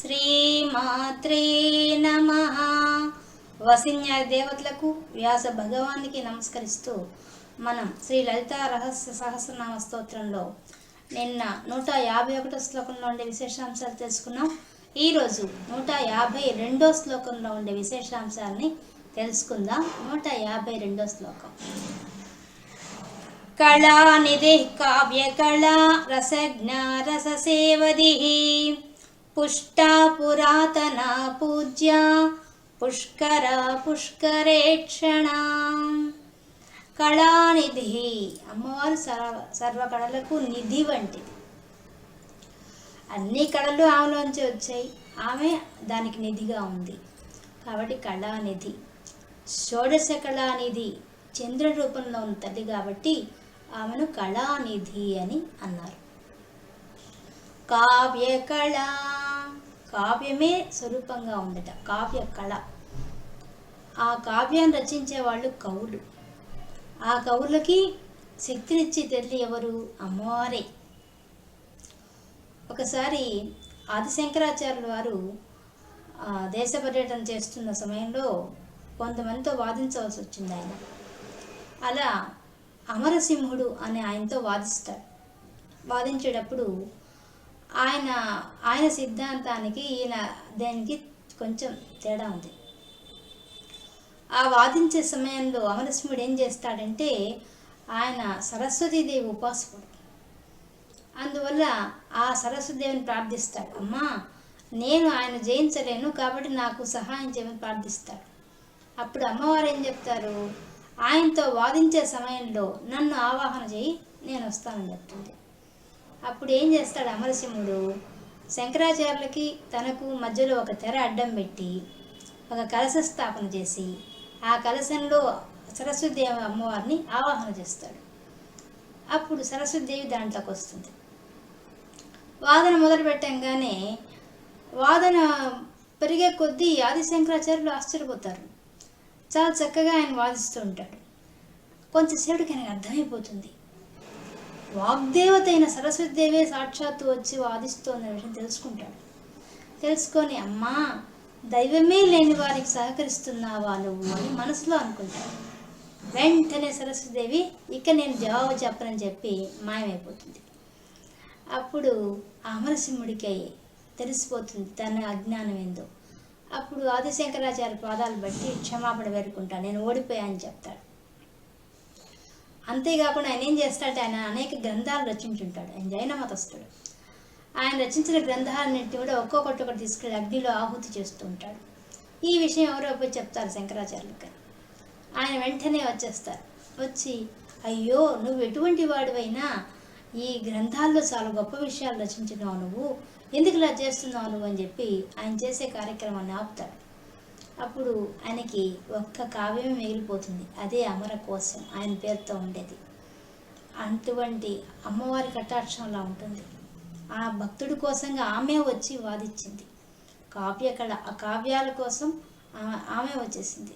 శ్రీమాత్రే నమః. వసిన్యాది దేవతలకు వ్యాస భగవానికి నమస్కరిస్తూ మనం శ్రీ లలితా రహస్య సహస్రనామ స్తోత్రంలో నిన్న 151 శ్లోకంలో ఉండే విశేషాంశాలు తెలుసుకున్నాం. ఈరోజు 152 శ్లోకంలో ఉండే విశేషాంశాలని తెలుసుకుందాం. 152 శ్లోకం. కళానిధి కావ్య కళా రసజ్ఞ రససేవది పుష్టా పురాతన పూజ్య పుష్కర పుష్కరేక్షణ. కళానిధి అమ్మవారు సర్వ కళలకు నిధి వంటిది. అన్ని కళలు ఆమెలోంచి వచ్చాయి, ఆమె దానికి నిధిగా ఉంది కాబట్టి కళానిధి. షోడశ కళానిధి చంద్ర రూపంలో ఉన్న తల్లి కాబట్టి ఆమెను కళానిధి అని అన్నారు. కావ్య కళ, కావ్యమే స్వరూపంగా ఉండట కావ్య కళ. ఆ కావ్యాన్ని రచించే వాళ్ళు కవులు. ఆ కవులకి శక్తినిచ్చి తల్లి ఎవరు? అమ్మవారే. ఒకసారి ఆదిశంకరాచార్యుల వారు దేశ పర్యటన చేస్తున్న సమయంలో కొంతమందితో వాదించవలసి వచ్చింది. ఆయన అలా అమరసింహుడు అనే ఆయనతో వాదిస్తాడు. వాదించేటప్పుడు ఆయన సిద్ధాంతానికి ఈయన దేనికి కొంచెం తేడా ఉంది. ఆ వాదించే సమయంలో అమరసింహుడు ఏం చేస్తాడంటే ఆయన సరస్వతీదేవి ఉపాసకుడు. అందువల్ల ఆ సరస్వతీదేవిని ప్రార్థిస్తాడు. అమ్మా, నేను ఆయన జయించలేను కాబట్టి నాకు సహాయం చేయమని ప్రార్థిస్తాడు. అప్పుడు అమ్మవారు ఏం చెప్తారు? ఆయనతో వాదించే సమయంలో నన్ను ఆవాహన చేయి, నేను వస్తానని చెప్తుంది. అప్పుడు ఏం చేస్తాడు అమరసింహుడు? శంకరాచార్యులకి తనకు మధ్యలో ఒక తెర అడ్డం పెట్టి ఒక కలశ స్థాపన చేసి ఆ కలశంలో సరస్వతీదేవి అమ్మవారిని ఆవాహన చేస్తాడు. అప్పుడు సరస్వతీదేవి దాంట్లోకి వస్తుంది. వాదన మొదలు పెట్టంగానే వాదన పెరిగే కొద్దీ ఆదిశంకరాచార్యులు ఆశ్చర్యపోతారు. చాలా చక్కగా ఆయన వాదిస్తూ ఉంటాడు. కొంచెంసేపటికి ఆయనకు అర్థమైపోతుంది, వాగ్దేవత అయిన సరస్వతీదేవే సాక్షాత్తు వచ్చి వాదిస్తోందనే విషయం తెలుసుకుంటాడు. తెలుసుకొని అమ్మా, దైవమే లేని వారికి సహకరిస్తున్నావా నువ్వు అని మనసులో అనుకుంటాడు. వెంటనే సరస్వతీదేవి ఇక నేను జవాబు చెప్పనని చెప్పి మాయమైపోతుంది. అప్పుడు అమరసింహుడికి తెలిసిపోతుంది తన అజ్ఞానం ఏందో. అప్పుడు ఆదిశంకరాచార్య పాదాలు బట్టి క్షమాపణ వేడుకుంటాడు, నేను ఓడిపోయానని చెప్తాడు. అంతేకాకుండా ఆయన ఏం చేస్తాడంటే ఆయన అనేక గ్రంథాలు రచించుంటాడు. ఆయన జైన మతస్థుడు. ఆయన రచించిన గ్రంథాలన్నింటినీ కూడా ఒక్కొక్కటి తీసుకెళ్ళి అగ్నిలో ఆహుతి చేస్తూ ఉంటాడు. ఈ విషయం ఎవరో పోయి చెప్తారు శంకరాచార్యులకి. ఆయన వెంటనే వచ్చేస్తారు. వచ్చి అయ్యో, నువ్వు ఎటువంటి వాడివైనా ఈ గ్రంథాల్లో చాలా గొప్ప విషయాలు రచించినావు, నువ్వు ఎందుకు ఇలా చేస్తున్నావు నువ్వు అని చెప్పి ఆయన చేసే కార్యక్రమాన్ని ఆపుతాడు. అప్పుడు ఆయనకి ఒక్క కావ్యమే మిగిలిపోతుంది, అదే అమరకోశం ఆయన పేరుతో ఉండేది. అటువంటి అమ్మవారి కటాక్షంలా ఉంటుంది. ఆ భక్తుడి కోసంగా ఆమె వచ్చి వాదించింది. కావ్యకళ, ఆ కావ్యాల కోసం ఆమె వచ్చేసింది.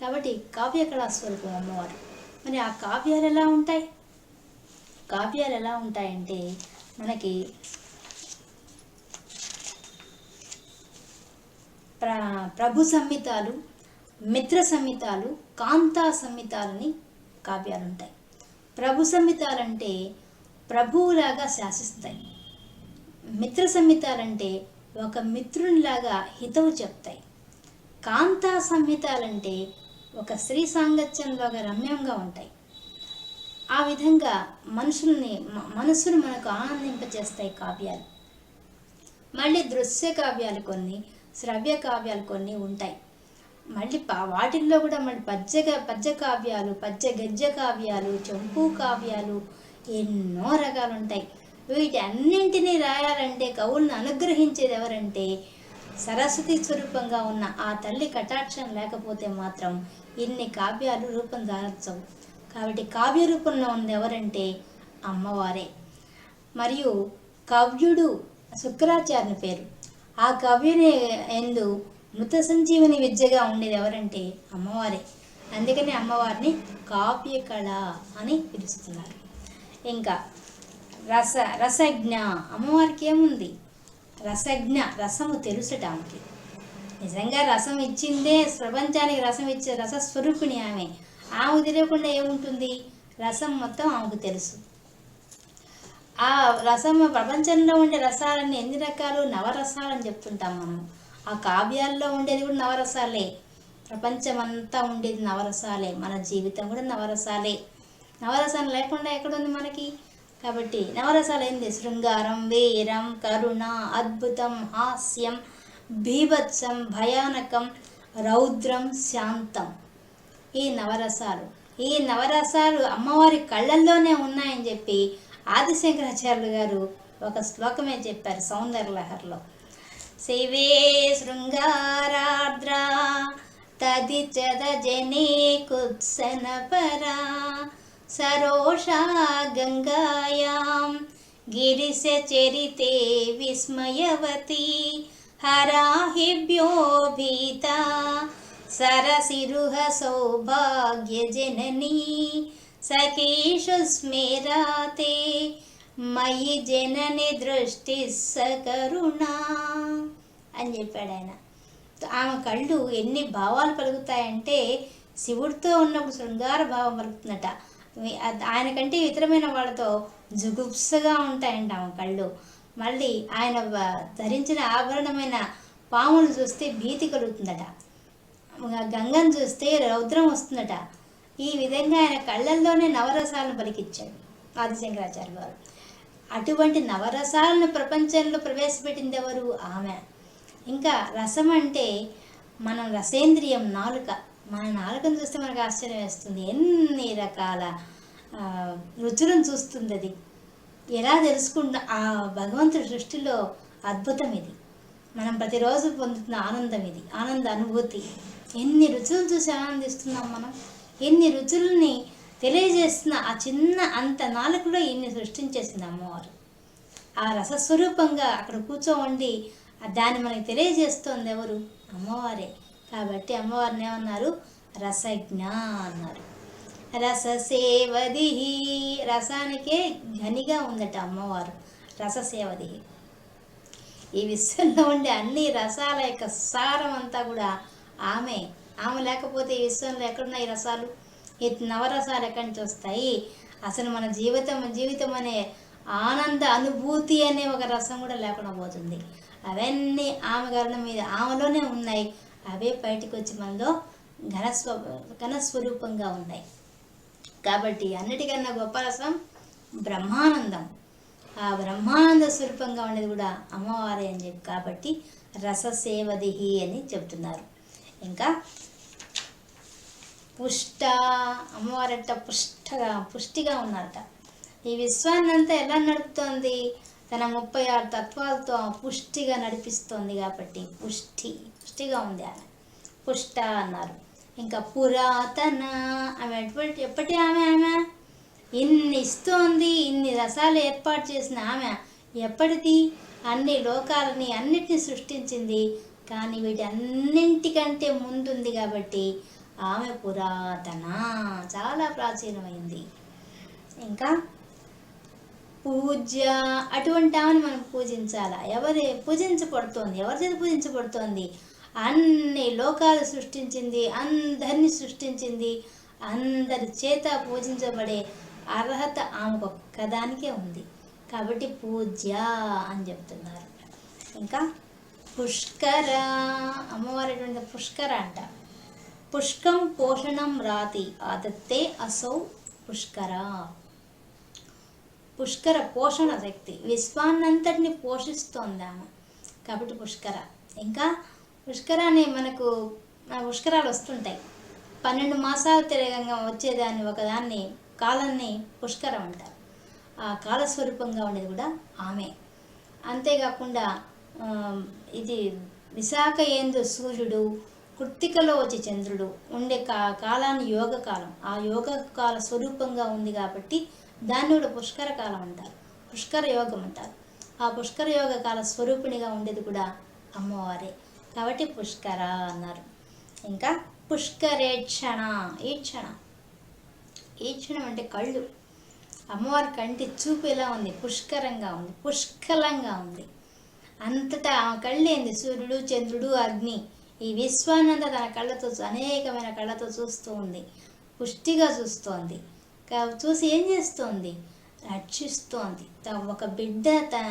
కాబట్టి కావ్యకళా స్వరూపం అమ్మవారు. మరి ఆ కావ్యాలు ఎలా ఉంటాయి? కావ్యాలు ఎలా ఉంటాయంటే మనకి ప్రభు సంహితాలు, మిత్ర సంహితాలు, కాంతా సంహితాలని కావ్యాలు ఉంటాయి. ప్రభు సంహితాలంటే ప్రభువులాగా శాసిస్తాయి. మిత్ర సంహితాలంటే ఒక మిత్రునిలాగా హితవు చెప్తాయి. కాంతా సంహితాలంటే ఒక స్త్రీ సాంగత్యంలాగా రమ్యంగా ఉంటాయి. ఆ విధంగా మనసును మనకు ఆనందింపచేస్తాయి కావ్యాలు. మళ్ళీ దృశ్య కావ్యాలు కొన్ని, శ్రవ్య కావ్యాలు కొన్ని ఉంటాయి. మళ్ళీ వాటిల్లో కూడా మళ్ళీ పద్య కావ్యాలు, పద్య గద్య కావ్యాలు, చంపు కావ్యాలు ఎన్నో రకాలు ఉంటాయి. వీటి అన్నింటినీ రాయాలంటే కవులను అనుగ్రహించేది ఎవరంటే సరస్వతి స్వరూపంగా ఉన్న ఆ తల్లి కటాక్షం లేకపోతే మాత్రం ఇన్ని కావ్యాలు రూపం దాల్చవు. కాబట్టి కావ్య రూపంలో ఉంది ఎవరంటే అమ్మవారే. మరియు కవ్యుడు శుక్రాచార్యుని పేరు. ఆ కవ్యుని ఎందు మృత సంజీవని విద్యగా ఉండేది ఎవరంటే అమ్మవారే. అందుకని అమ్మవారిని కావ్య కళ అని పిలుస్తున్నారు. ఇంకా రసజ్ఞ, అమ్మవారికి ఏముంది? రసజ్ఞ, రసము తెలుసట ఆమెకి. నిజంగా రసం ఇచ్చిందే, ప్రపంచానికి రసం ఇచ్చే రసస్వరూపిణి ఆమె. ఆమెకు తెలియకుండా ఏముంటుంది? రసం మొత్తం ఆమెకు తెలుసు. ఆ రసం, ప్రపంచంలో ఉండే రసాలన్నీ ఎన్ని రకాలు? నవరసాలని చెప్తుంటాం మనం. ఆ కావ్యాల్లో ఉండేది కూడా నవరసాలే. ప్రపంచం అంతా ఉండేది నవరసాలే. మన జీవితం కూడా నవరసాలే. నవరసాలు లేకుండా ఎక్కడుంది మనకి? కాబట్టి నవరసాలు ఏంది? శృంగారం, వీరం, కరుణ, అద్భుతం, హాస్యం, బీభత్సం, భయానకం, రౌద్రం, శాంతం. ఈ నవరసాలు, ఈ నవరసాలు అమ్మవారి కళ్ళల్లోనే ఉన్నాయని చెప్పి ఆదిశంకరాచార్యులు గారు ఒక శ్లోకమే చెప్పారు సౌందర్యలహరిలో. శివే శృంగారార్ద్రా తదిచద జనే కుత్సన పరా సరోషా గంగాయాం గిరిశ చరితే విస్మయవతి హరాహిభ్యో భీతా సరసిరుహ సౌభాగ్య జననీ సఖీషు స్మేరాతే మయి జనని దృష్టి సకరుణా అని చెప్పాడు ఆయన. ఆమె కళ్ళు ఎన్ని భావాలు పలుకుతాయంటే, శివుడితో ఉన్నప్పుడు శృంగార భావం పలుకుతుందట. ఆయనకంటే ఇతరమైన వాళ్ళతో జుగుప్సగా ఉంటాయంట ఆమె కళ్ళు. మళ్ళీ ఆయన ధరించిన ఆభరణమైన పాములు చూస్తే భీతి కలుగుతుందట. గంగను చూస్తే రౌద్రం వస్తుందట. ఈ విధంగా ఆయన కళ్ళల్లోనే నవరసాలను పలికిచ్చాడు ఆదిశంకరాచార్య గారు. అటువంటి నవరసాలను ప్రపంచంలో ప్రవేశపెట్టింది ఎవరు? ఆమె. ఇంకా రసం అంటే మనం రసేంద్రియం, నాలుక. మన నాలుకను చూస్తే మనకు ఆశ్చర్యం వేస్తుంది. ఎన్ని రకాల రుచులను చూస్తుంది అది. ఎలా తెలుసుకుంటా ఆ భగవంతుడి సృష్టిలో అద్భుతం ఇది. మనం ప్రతిరోజు పొందుతున్న ఆనందం ఇది, ఆనంద అనుభూతి. ఎన్ని రుచులు చూసి ఆనందిస్తున్నాం మనం. ఎన్ని రుచుల్ని తెలియజేస్తున్న ఆ చిన్న అంత నాలుకలో ఇన్ని సృష్టించేసింది అమ్మవారు. ఆ రసస్వరూపంగా అక్కడ కూర్చోండి దాన్ని మనకి తెలియజేస్తోంది ఎవరు? అమ్మవారే. కాబట్టి అమ్మవారిని ఏమన్నారు? రసజ్ఞ అన్నారు. రససేవది, రసానికే ఘనిగా ఉందట అమ్మవారు. రససేవది. ఈ విశ్వంలో ఉండే అన్ని రసాల యొక్క సారం అంతా కూడా ఆమె. ఆమె లేకపోతే ఈ విశ్వంలో ఎక్కడున్నాయి రసాలు? ఈ నవరసాలు ఎక్కడి నుంచి వస్తాయి? అసలు మన జీవితం అనే ఆనంద అనుభూతి అనే ఒక రసం కూడా లేకుండా పోతుంది. అవన్నీ ఆమె కారణం మీద ఆమెలోనే ఉన్నాయి. అవే బయటకు వచ్చి మనలో ఘనస్వరూపంగా ఉన్నాయి. కాబట్టి అన్నిటికన్నా గొప్ప రసం బ్రహ్మానందం. ఆ బ్రహ్మానంద స్వరూపంగా ఉండేది కూడా అమ్మవారే అని చెప్పి కాబట్టి రససేవదిహి అని చెప్తున్నారు. ఇంకా పుష్ట, అమ్మవారట పుష్టిగా ఉన్నారట. ఈ విశ్వాన్నంతా ఎలా నడుపుతోంది? తన 36 తత్వాలతో పుష్టిగా నడిపిస్తోంది కాబట్టి పుష్టిగా ఉంది ఆమె. పుష్ట అన్నారు. ఇంకా పురాతన, ఆమె ఎప్పటి ఆమె ఇన్ని ఇస్తోంది, ఇన్ని రసాలు ఏర్పాటు చేసిన ఆమె ఎప్పటిది? అన్ని లోకాలని అన్నిటిని సృష్టించింది. కానీ వీటి అన్నింటికంటే ముందుంది కాబట్టి ఆమె పురాతన, చాలా ప్రాచీనమైంది. ఇంకా పూజ్య, అటువంటి ఆమెను మనం పూజించాలా? పూజించబడుతోంది? ఎవరి చేత పూజించబడుతోంది? అన్ని లోకాలు సృష్టించింది, అందరినీ సృష్టించింది, అందరి చేత పూజించబడే అర్హత ఆమెకు ఒక్కదానికే ఉంది. కాబట్టి పూజ్య అని చెప్తున్నారు. ఇంకా పుష్కర, అమ్మవారి పుష్కర అంట. పుష్కం పోషణం రాతి ఆదత్తే అసౌ పుష్కర. పుష్కర పోషణ శక్తి, విశ్వాన్నంతటిని పోషిస్తోంది ఆమె కాబట్టి పుష్కర. ఇంకా పుష్కరాన్ని మనకు పుష్కరాలు వస్తుంటాయి. 12 మాసాలు తిరగంగా వచ్చేదాన్ని ఒకదాన్ని కాలాన్ని పుష్కరం అంటారు. ఆ కాలస్వరూపంగా ఉండేది కూడా ఆమె. అంతేకాకుండా ఇది విశాఖ ఏందు సూర్యుడు, కృత్తికలో వచ్చే చంద్రుడు ఉండే కాలాన్ని యోగకాలం. ఆ యోగకాల స్వరూపంగా ఉంది కాబట్టి దాన్ని కూడా పుష్కర కాలం అంటారు, పుష్కర యోగం అంటారు. ఆ పుష్కర యోగ కాల స్వరూపిణిగా ఉండేది కూడా అమ్మవారే కాబట్టి పుష్కర అన్నారు. ఇంకా పుష్కరేక్షణ, ఈక్షణం అంటే కళ్ళు. అమ్మవారి కంటి చూపు ఎలా ఉంది? పుష్కరంగా ఉంది, పుష్కలంగా ఉంది. అంతటా ఆమె కళ్ళేంది సూర్యుడు, చంద్రుడు, అగ్ని, ఈ విశ్వాన్నంతా తన కళ్ళతో అనేకమైన కళ్ళతో చూస్తూ ఉంది, పుష్టిగా చూస్తోంది. చూసి ఏం చేస్తోంది? రక్షిస్తోంది. ఒక బిడ్డ తన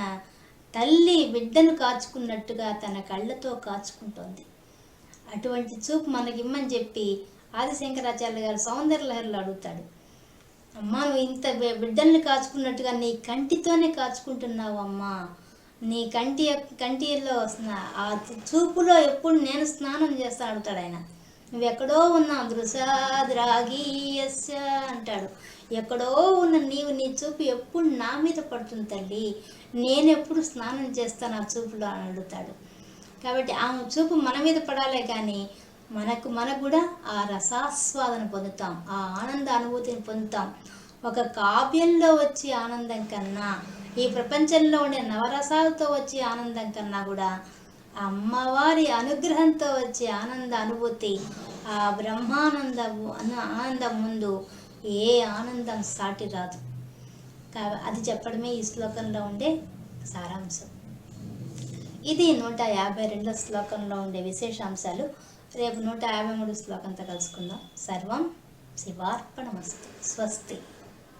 తల్లి బిడ్డను కాచుకున్నట్టుగా తన కళ్ళతో కాచుకుంటోంది. అటువంటి చూపు మనకిమ్మని చెప్పి ఆదిశంకరాచార్య గారు సౌందర్యలహరిలో అడుగుతాడు. అమ్మా, నువ్వు ఇంత బిడ్డల్ని కాచుకున్నట్టుగా నీ కంటితోనే కాచుకుంటున్నావు అమ్మా, నీ కంటిలో ఆ చూపులో ఎప్పుడు నేను స్నానం చేస్తాను అడుగుతాడు ఆయన. నువ్వెక్కడో ఉన్నావు, దృశాద్రాగీయస్య అంటాడు. ఎక్కడో ఉన్న నీవు, నీ చూపు ఎప్పుడు నా మీద పడుతుంది తల్లి, నేను ఎప్పుడు స్నానం చేస్తాను ఆ చూపులో అని అడుగుతాడు. కాబట్టి ఆ చూపు మన మీద పడాలే కానీ మనకు కూడా ఆ రసాస్వాదన పొందుతాం, ఆ ఆనంద అనుభూతిని పొందుతాం. ఒక కావ్యంలో వచ్చే ఆనందం కన్నా, ఈ ప్రపంచంలో ఉండే నవరసాలతో వచ్చే ఆనందం కన్నా కూడా అమ్మవారి అనుగ్రహంతో వచ్చే ఆనంద అనుభూతి, ఆ బ్రహ్మానంద ఆనందం ముందు ఏ ఆనందం సాటి రాదు. అది చెప్పడమే ఈ శ్లోకంలో ఉండే సారాంశం. ఇది 152 శ్లోకంలో ఉండే విశేషాంశాలు. రేపు 153 శ్లోకంతో కలుసుకుందాం. సర్వం శివార్పణమస్తు. స్వస్తి.